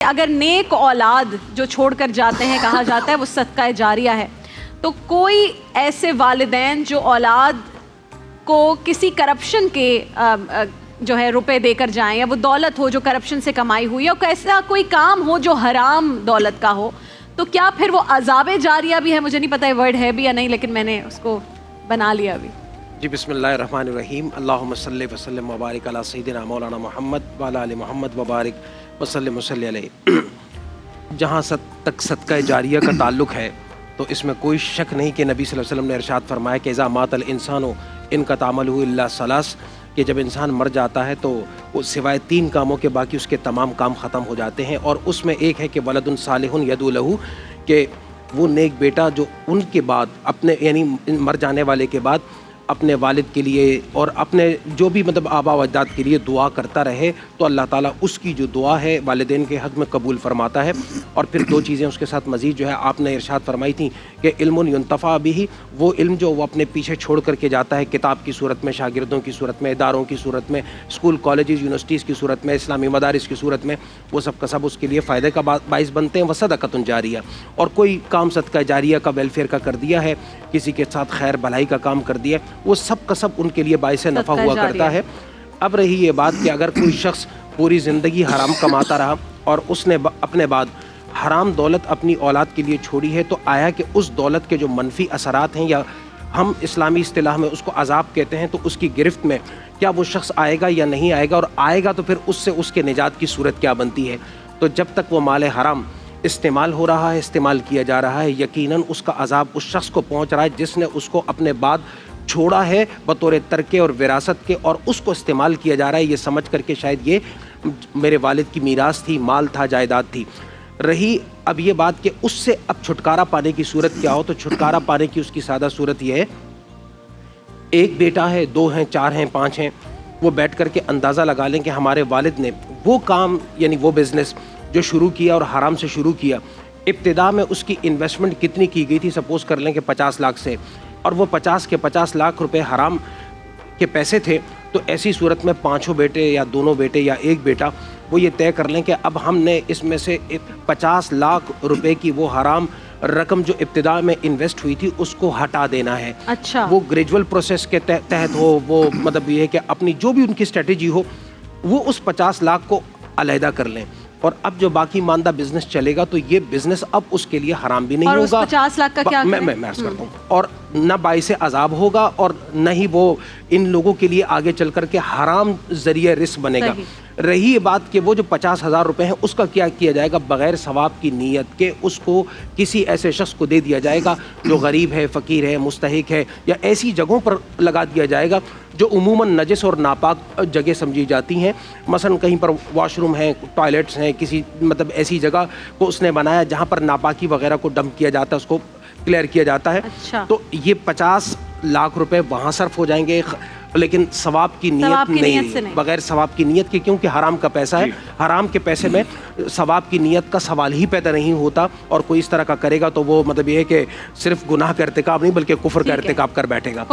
اگر نیک اولاد جو چھوڑ کر جاتے ہیں کہا جاتا ہے وہ صدقہ جاریہ ہے، تو کوئی ایسے والدین جو اولاد کو کسی کرپشن کے جو ہے روپے دے کر جائیں، یا وہ دولت ہو جو کرپشن سے کمائی ہوئی ہے، اور ایسا کوئی کام ہو جو حرام دولت کا ہو، تو کیا پھر وہ عذاب جاریہ بھی ہے؟ مجھے نہیں پتہ یہ ورڈ ہے بھی یا نہیں، لیکن میں نے اس کو بنا لیا ابھی۔ جی بسم اللہ الرحمن الرحیم، اللہم صلی وسلم وبارک علی سیدنا مولانا محمد وعلی آل محمد وبارک وسلم وصلی علیہ۔ جہاں تک صدقہ جاریہ کا تعلق ہے تو اس میں کوئی شک نہیں کہ نبی صلی اللہ علیہ وسلم نے ارشاد فرمایا کہ اذا مات الانسان انقطع عملہ الا ثلاث، کہ جب انسان مر جاتا ہے تو وہ سوائے 3 کاموں کے باقی اس کے تمام کام ختم ہو جاتے ہیں، اور اس میں ایک ہے کہ ولد صالح یدعو لہ، کہ وہ نیک بیٹا جو ان کے بعد اپنے یعنی مر جانے والے کے بعد اپنے والد کے لیے اور اپنے جو بھی مطلب آبا و اجداد کے لیے دعا کرتا رہے، تو اللہ تعالیٰ اس کی جو دعا ہے والدین کے حق میں قبول فرماتا ہے۔ اور پھر 2 چیزیں اس کے ساتھ مزید جو ہے آپ نے ارشاد فرمائی تھیں کہ علم ینتفع بہ، وہ علم جو وہ اپنے پیچھے چھوڑ کر کے جاتا ہے کتاب کی صورت میں، شاگردوں کی صورت میں، اداروں کی صورت میں، اسکول کالجز یونیورسٹیز کی صورت میں، اسلامی مدارس کی صورت میں، وہ سب کا سب اس کے لیے فائدے کا باعث بنتے ہیں۔ وصدقۃ جاریہ، اور کوئی کام صدقہ جاریہ کا ویلفیئر کا کر دیا ہے، کسی کے ساتھ خیر بھلائی کا کام کر دیا، وہ سب کا سب ان کے لیے باعث نفع ہوا کرتا ہے۔ اب رہی یہ بات کہ اگر کوئی شخص پوری زندگی حرام کماتا رہا اور اس نے اپنے بعد حرام دولت اپنی اولاد کے لیے چھوڑی ہے، تو آیا کہ اس دولت کے جو منفی اثرات ہیں، یا ہم اسلامی اصطلاح میں اس کو عذاب کہتے ہیں، تو اس کی گرفت میں کیا وہ شخص آئے گا یا نہیں آئے گا، اور آئے گا تو پھر اس سے اس کے نجات کی صورت کیا بنتی ہے؟ تو جب تک وہ مال حرام استعمال ہو رہا ہے، استعمال کیا جا رہا ہے، یقیناً اس کا عذاب اس شخص کو پہنچ رہا ہے جس نے اس کو اپنے بعد چھوڑا ہے بطور ترکے اور وراثت کے، اور اس کو استعمال کیا جا رہا ہے یہ سمجھ کر کے شاید یہ میرے والد کی میراث تھی، مال تھا، جائیداد تھی۔ رہی اب یہ بات کہ اس سے اب چھٹکارا پانے کی صورت کیا ہو، تو چھٹکارا پانے کی اس کی سادہ صورت یہ ہے، ایک بیٹا ہے، 2 ہیں، 4 ہیں، 5 ہیں، وہ بیٹھ کر کے اندازہ لگا لیں کہ ہمارے والد نے وہ کام یعنی وہ بزنس جو شروع کیا اور حرام سے شروع کیا، ابتدا میں اس کی انویسٹمنٹ کتنی کی گئی تھی، سپوز کر لیں کہ 50 لاکھ سے، اور وہ 50 کے 50 لاکھ روپے حرام کے پیسے تھے، تو ایسی صورت میں 5 بیٹے یا 2 بیٹے یا 1 بیٹا وہ یہ طے کر لیں کہ اب ہم نے اس میں سے 50 لاکھ روپے کی وہ حرام رقم جو ابتدا میں انویسٹ ہوئی تھی اس کو ہٹا دینا ہے۔ اچھا، وہ گریجول پروسیس کے تحت ہو، وہ مطلب یہ ہے کہ اپنی جو بھی ان کی اسٹریٹجی ہو وہ اس 50 لاکھ کو علیحدہ کر لیں، اور اب جو باقی ماندہ بزنس چلے گا تو یہ بزنس اب اس کے لیے حرام بھی نہیں اور ہوگا۔ اس 50 لاکھ کا کیا میں عرض کرتا ہوں، اور نہ باعث عذاب ہوگا اور نہ ہی وہ ان لوگوں کے لیے آگے چل کر کے حرام ذریعہ رزق بنے گا۔ رہی یہ بات کہ وہ جو 50,000 روپے ہیں اس کا کیا کیا جائے گا، بغیر ثواب کی نیت کے اس کو کسی ایسے شخص کو دے دیا جائے گا جو غریب ہے، فقیر ہے، مستحق ہے، یا ایسی جگہوں پر لگا دیا جائے گا جو عموماً نجس اور ناپاک جگہ سمجھی جاتی ہیں، مثلا کہیں پر واش روم ہیں، ٹوائلٹس ہیں، کسی مطلب ایسی جگہ کو اس نے بنایا جہاں پر ناپاکی وغیرہ کو ڈمپ کیا جاتا ہے، اس کو کلیئر کیا جاتا ہے۔ اچھا، تو یہ 50 لاکھ روپے وہاں صرف ہو جائیں گے، لیکن ثواب کی نیت نہیں، بغیر ثواب کی نیت کے، کیونکہ حرام کا پیسہ ہے، حرام کے پیسے میں ثواب کی نیت کا سوال ہی پیدا نہیں ہوتا، اور کوئی اس طرح کا کرے گا تو وہ مطلب یہ ہے کہ صرف گناہ کا ارتکاب نہیں بلکہ کفر کا ارتکاب کر بیٹھے گا۔